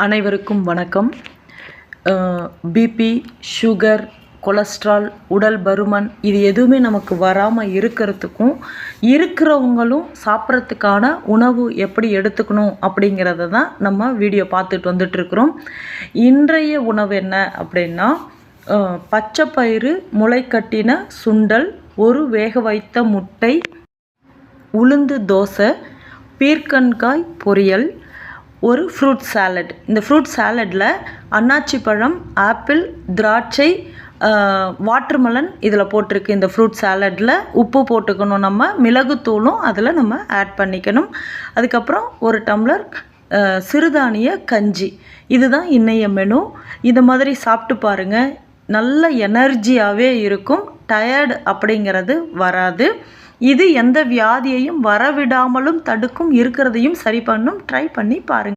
அனைவருக்கும் வணக்கம். BP, sugar, cholesterol, உடல் பருமன் இது எதுவுமே நமக்கு வராமல் இருக்கிறதுக்கும் இருக்கிறவங்களும் சாப்பிட்றதுக்கான உணவு எப்படி எடுத்துக்கணும் அப்படிங்கிறத தான் நம்ம வீடியோ பார்த்துட்டு வந்துட்டுருக்குறோம். இன்றைய உணவு என்ன அப்படின்னா, பச்சைப்பயிறு முளைக்கட்டின சுண்டல், ஒரு வேக வைத்த முட்டை, உளுந்து தோசை, பீர்க்கங்காய் பொரியல், ஒரு ஃப்ரூட் சாலட். இந்த ஃப்ரூட் சாலட்டில் அன்னாச்சி பழம், ஆப்பிள், திராட்சை, வாட்டர்மெலன் இதில் போட்டிருக்கு. இந்த ஃப்ரூட் சாலட்டில் உப்பு போட்டுக்கணும், நம்ம மிளகுத்தூளும் அதில் நம்ம ஆட் பண்ணிக்கணும். அதுக்கப்புறம் ஒரு டம்ளர் சிறுதானிய கஞ்சி. இதுதான் இன்றைய மெனு. இது மாதிரி சாப்பிட்டு பாருங்கள், நல்ல எனர்ஜியாகவே இருக்கும். டயர்டு அப்படிங்கிறது வராது. இது எந்த வியாதியையும் வரவிடாமலும் தடுக்கும், இருக்கிறதையும் சரி பண்ணும். ட்ரை பண்ணி பாருங்கள்.